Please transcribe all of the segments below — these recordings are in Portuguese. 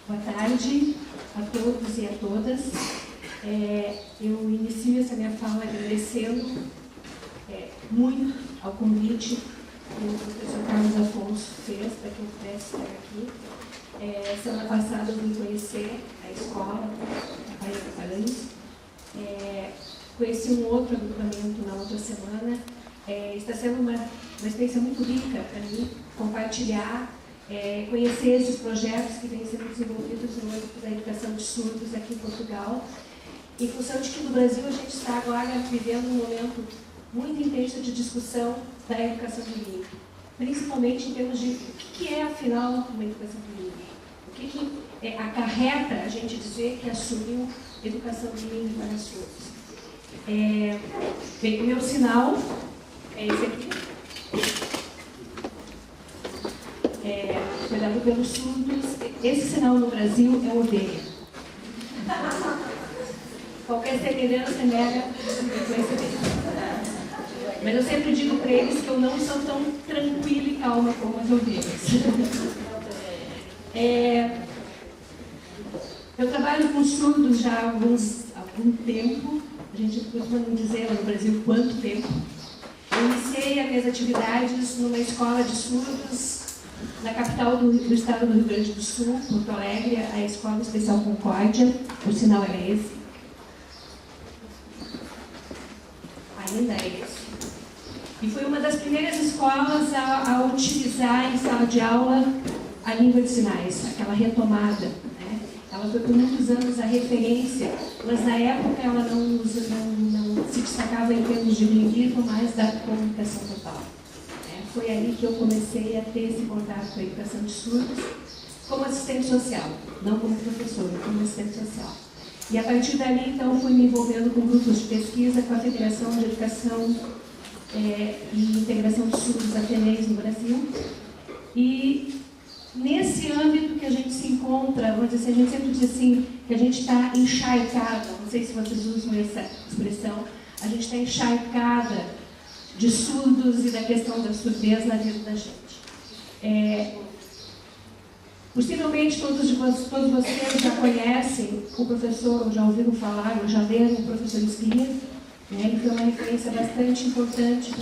Boa tarde a todos e a todas. Eu inicio essa minha fala agradecendo muito ao convite que o professor Carlos Afonso fez para que eu pudesse estar aqui. Semana passada eu vim conhecer a escola, a Bahia Paranhos. Conheci um outro agrupamento na outra semana. Está sendo uma experiência muito rica para mim compartilhar, conhecer esses projetos que vêm sendo desenvolvidos no âmbito da educação de surdos aqui em Portugal, em função de que no Brasil a gente está agora vivendo um momento muito intenso de discussão da educação bilíngue, principalmente em termos de o que é, afinal, uma educação bilíngue. O que acarreta a gente dizer que assumiu educação bilíngue para surdos. O meu sinal é esse aqui. Cuidado pelos surdos. Esse sinal no Brasil é ovelha. Qualquer semelhança nega mas eu sempre digo para eles que eu não sou tão tranquila e calma como as ovelhas. Eu trabalho com surdos já há algum tempo. A gente costuma não dizer lá no Brasil quanto tempo. Eu iniciei as minhas atividades numa escola de surdos na capital do estado do Rio Grande do Sul, Porto Alegre, a Escola Especial Concórdia. O sinal era esse. Ainda é esse. E foi uma das primeiras escolas a utilizar em sala de aula a língua de sinais, aquela retomada. Né? Ela foi por muitos anos a referência, mas na época ela não se destacava em termos de bilinguismo, mas da comunicação total. Foi aí que eu comecei a ter esse contato com a educação de surdos como assistente social, não como professora, como assistente social. E a partir dali, então, fui me envolvendo com grupos de pesquisa, com a Federação de Educação e Integração de Surdos Ateneios no Brasil. E nesse âmbito que a gente se encontra, vamos dizer assim, a gente sempre diz assim, que a gente está encharcada, não sei se vocês usam essa expressão, a gente está encharcada de surdos e da questão da surdez na vida da gente. Possivelmente todos vocês já conhecem o professor, ou já ouviram falar, ou já leram o professor Esguia. Ele foi uma referência bastante importante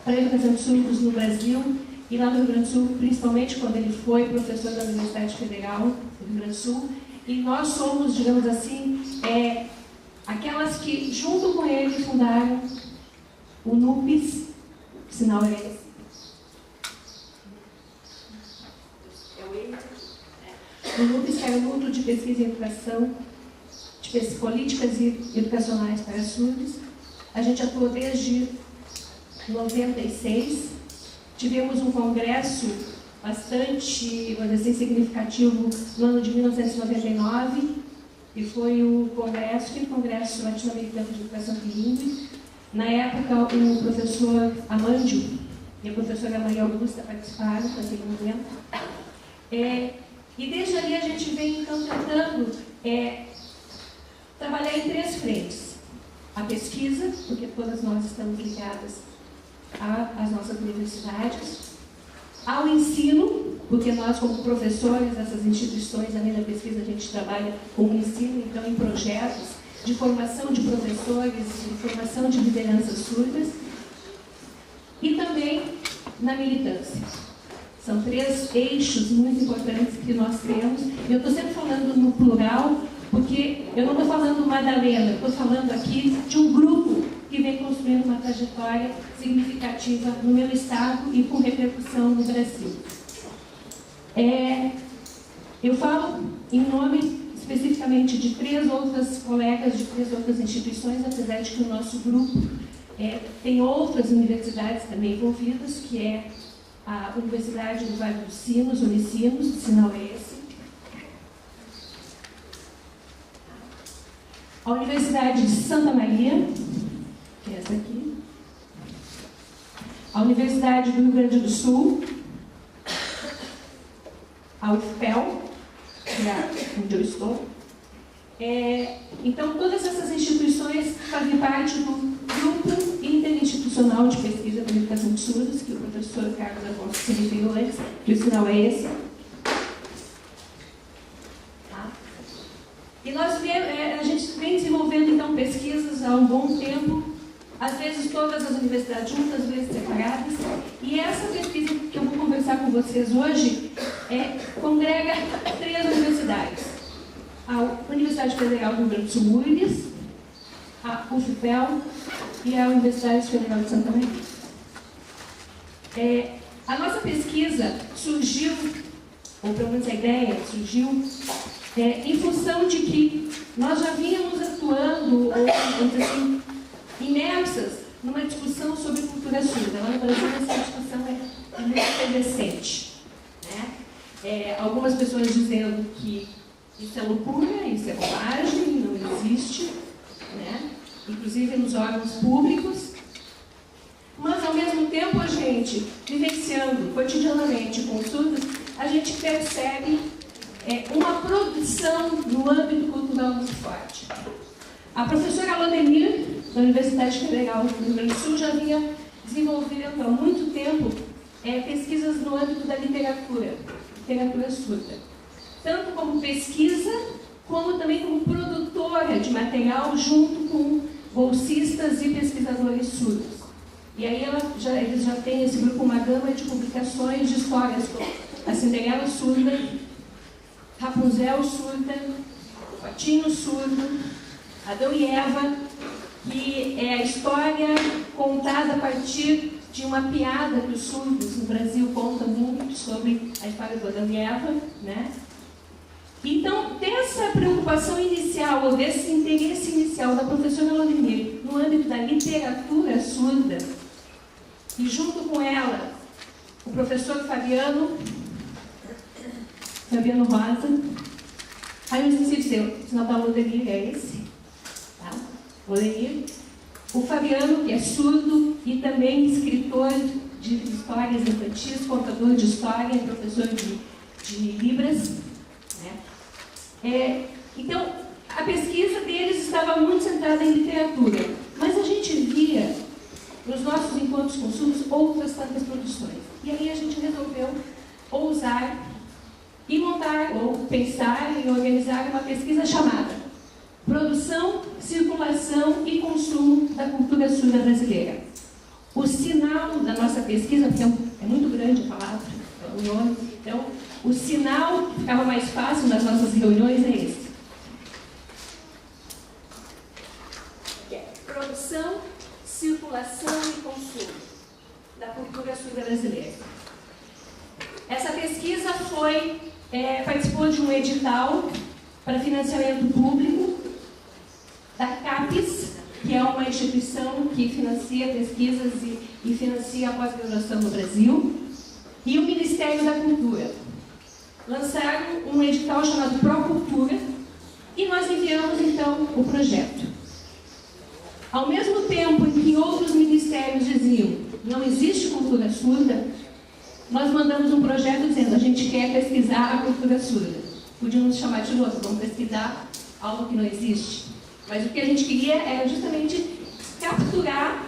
para a educação de surdos no Brasil e lá no Rio Grande do Sul, principalmente quando ele foi professor da Universidade Federal do Rio Grande do Sul. E nós somos, digamos assim, aquelas que, junto com ele, fundaram o NUPES, o sinal é esse. O NUPES, que era o Núcleo de Pesquisa e Educação, de políticas educacionais para surdos. A gente atuou desde 96. Tivemos um congresso bastante, vamos dizer, significativo no ano de 1999, e foi o quinto congresso latino-americano de educação bilíngue. Na época, o professor Amândio e a professora Maria Augusta participaram naquele momento. E desde ali a gente vem, então, tentando trabalhar em três frentes. A pesquisa, porque todas nós estamos ligadas às nossas universidades. Ao ensino, porque nós, como professores dessas instituições, além da pesquisa, a gente trabalha com o ensino, então, em projetos de formação de professores, de formação de lideranças surdas, e também na militância. São três eixos muito importantes que nós temos. Eu estou sempre falando no plural, porque eu não estou falando Madalena, eu estou falando aqui de um grupo que vem construindo uma trajetória significativa no meu estado e com repercussão no Brasil. Eu falo em nome especificamente de três outras colegas de três outras instituições, apesar de que o nosso grupo tem outras universidades também envolvidas, que é a Universidade do Vale dos Sinos, Unicinos, o sinal é esse. A Universidade de Santa Maria, que é essa aqui. A Universidade do Rio Grande do Sul. A UFPEL, que é onde eu estou. Então, todas essas instituições fazem parte do Grupo Interinstitucional de Pesquisa para a Educação de Surdos, que o professor Carlos Afonso se referiu antes, que o sinal é esse. tempo, às vezes todas as universidades juntas, às vezes separadas. E essa pesquisa que eu vou conversar com vocês hoje congrega 3 universidades. A Universidade Federal do Rio Grande do Sul, URGS, a UFPEL e a Universidade Federal de Santa Maria. A nossa pesquisa surgiu, ou pelo menos a ideia surgiu, em função de que nós já vínhamos atuando, ou assim, imersas numa discussão sobre cultura surda. Lá no Brasil, essa discussão é muito efervescente, né? Algumas pessoas dizendo que isso é loucura, isso é bobagem, não existe, né? Inclusive nos órgãos públicos. Mas, ao mesmo tempo, a gente, vivenciando cotidianamente com surdos, a gente percebe uma produção no âmbito cultural muito forte. A professora Lodenir, da Universidade Federal do Rio Grande do Sul, já vinha desenvolvendo há muito tempo pesquisas no âmbito da literatura surda. Tanto como pesquisa, como também como produtora de material junto com bolsistas e pesquisadores surdos. E aí eles já têm esse grupo, uma gama de publicações de histórias como a Cinderela Surda, Rapunzel Surda, Patinho Surdo, Adão e Eva, que é a história contada a partir de uma piada que os surdos no Brasil contam muito sobre a história do Adão e Eva, né? Então, dessa preocupação inicial, ou desse interesse inicial da professora Lodenir no âmbito da literatura surda, e junto com ela, o professor Fabiano Rosa, aí eu esqueci de dizer, o sinal da Lodenir é esse, tá? Lodenir. O Fabiano, que é surdo e também escritor de histórias infantis, contador de história, professor de Libras, né? Então, a pesquisa deles estava muito centrada em literatura, mas a gente via nos nossos encontros com surdos outras tantas produções. E aí a gente resolveu ousar e montar, ou pensar e organizar uma pesquisa chamada Produção, Circulação e Consumo da Cultura Surda Brasileira. O sinal da nossa pesquisa, porque é muito grande a palavra, o nome, então, o sinal que ficava mais fácil nas nossas reuniões é esse. Produção, circulação e consumo da cultura surda brasileira. Essa pesquisa participou de um edital para financiamento público da CAPES, que é uma instituição que financia pesquisas e financia a pós-graduação no Brasil, e o Ministério da Cultura. Lançaram um edital chamado Procultura e nós enviamos, então, o projeto. Ao mesmo tempo em que outros ministérios diziam não existe cultura surda, nós mandamos um projeto dizendo a gente quer pesquisar a cultura surda. Podíamos chamar de louco, vamos pesquisar algo que não existe. Mas o que a gente queria era justamente capturar,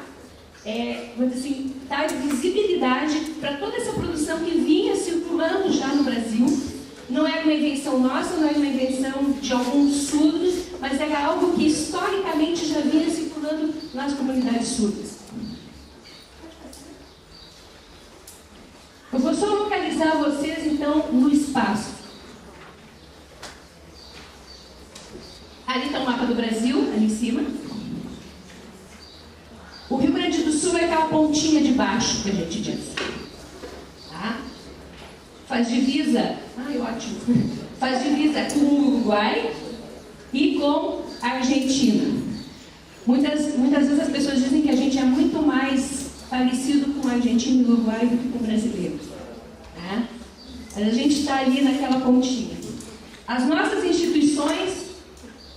vamos dizer assim, dar visibilidade para toda essa produção que vinha circulando já no Brasil. Não era uma invenção nossa, não era uma invenção de alguns surdos, mas era algo que historicamente já vinha circulando nas comunidades surdas. Eu vou só localizar vocês, então, no espaço. Ali está o mapa do Brasil, ali em cima. O Rio Grande do Sul é aquela pontinha de baixo que a gente diz. Tá? Faz divisa, ótimo. Faz divisa com o Uruguai e com a Argentina. Muitas vezes as pessoas dizem que a gente é muito mais parecido com o argentino e o Uruguai do que com o brasileiro. Tá? Mas a gente está ali naquela pontinha. As nossas instituições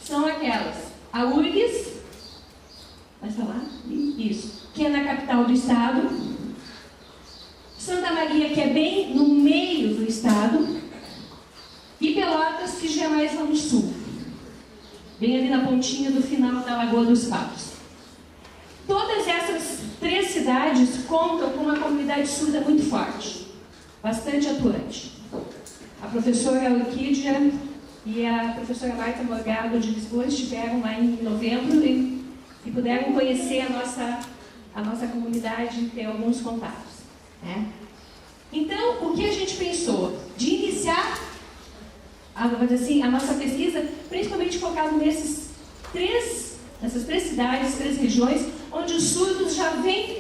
são aquelas. A URGS, vai falar? Isso. Que é na capital do estado. Santa Maria, que é bem no meio do estado. E Pelotas, que já é mais lá no sul. Bem ali na pontinha do final da Lagoa dos Patos. Todas essas 3 cidades contam com uma comunidade surda muito forte. Bastante atuante. A professora Orquídea e a professora Marta Morgado de Lisboa estiveram lá em novembro e que puderam conhecer a nossa comunidade e ter alguns contatos, né? Então, o que a gente pensou? De iniciar vamos dizer assim, a nossa pesquisa, principalmente focado nessas três cidades, 3 regiões, onde os surdos já vêm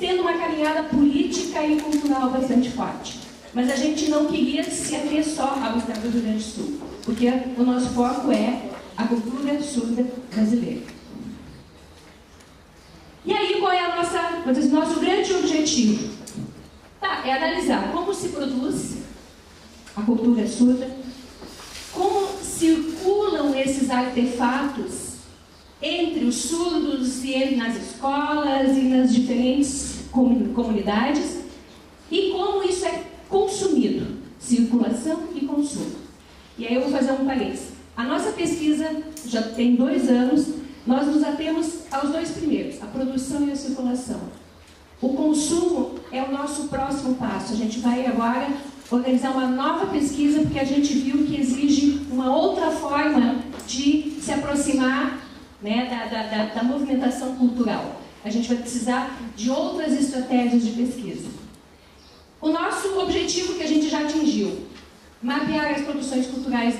tendo uma caminhada política e cultural bastante forte. Mas a gente não queria se ater só ao estado do Rio Grande do Sul, porque o nosso foco é a cultura surda brasileira. E aí, qual é nosso grande objetivo? É analisar como se produz a cultura surda, como circulam esses artefatos entre os surdos e nas escolas e nas diferentes comunidades, e como isso é consumido, circulação e consumo. E aí eu vou fazer um parênteses. A nossa pesquisa já tem 2 anos, nós nos atemos aos 2 primeiros, a produção e a circulação. O consumo é o nosso próximo passo. A gente vai agora organizar uma nova pesquisa, porque a gente viu que exige uma outra forma de se aproximar, né, da movimentação cultural. A gente vai precisar de outras estratégias de pesquisa. O nosso objetivo que a gente já atingiu: mapear as produções culturais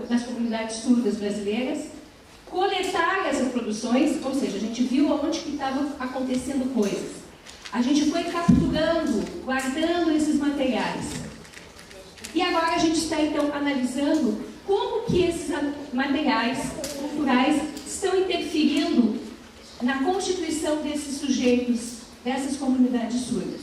das comunidades surdas brasileiras, coletar essas produções, ou seja, a gente viu onde que estavam acontecendo coisas. A gente foi capturando, guardando esses materiais. E agora a gente está, então, analisando como que esses materiais culturais estão interferindo na constituição desses sujeitos, dessas comunidades surdas.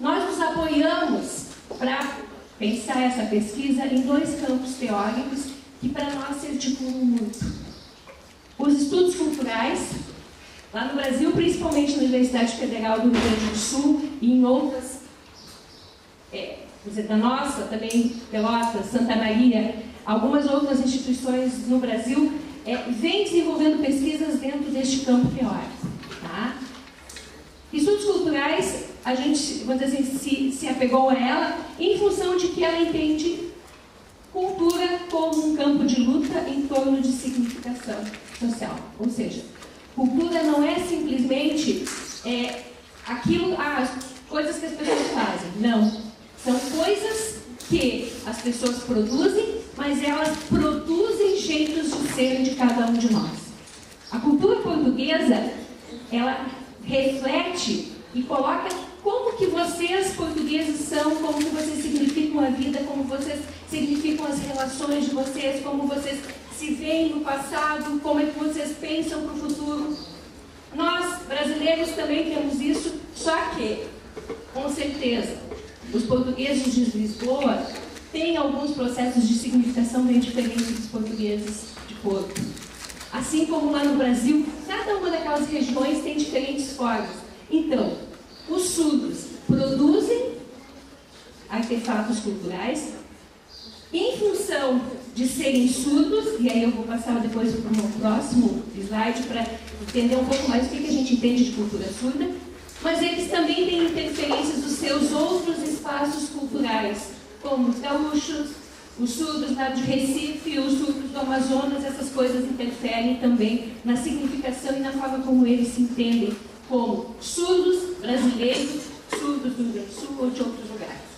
Nós nos apoiamos para pensar essa pesquisa em 2 campos teóricos que para nós se articulam muito. Os estudos culturais, lá no Brasil, principalmente na Universidade Federal do Rio Grande do Sul e em outras, da nossa, também Pelotas, Santa Maria, algumas outras instituições no Brasil, vêm desenvolvendo pesquisas dentro deste campo teórico. Tá? Estudos culturais, a gente, vamos dizer assim, se apegou a ela em função de que ela entende cultura como um campo de luta em torno de significação social. Ou seja, cultura não é simplesmente as coisas que as pessoas fazem. Não. São coisas que as pessoas produzem, mas elas produzem jeitos de ser de cada um de nós. A cultura portuguesa, ela reflete e coloca como que vocês, portugueses, são, como que vocês significam a vida, como vocês significam as relações de vocês, como vocês se veem no passado, como é que vocês pensam para o futuro. Nós, brasileiros, também temos isso, só que, com certeza, os portugueses de Lisboa têm alguns processos de significação bem diferentes dos portugueses de Porto. Assim como lá no Brasil, cada uma daquelas regiões tem diferentes formas. Então, os surdos produzem artefatos culturais em função de serem surdos, e aí eu vou passar depois para o próximo slide para entender um pouco mais o que a gente entende de cultura surda, mas eles também têm interferências dos seus outros espaços culturais, como os gaúchos, os surdos lá de Recife, os surdos do Amazonas. Essas coisas interferem também na significação e na forma como eles se entendem como surdos brasileiros, surdos do Rio Grande do Sul ou de outros lugares.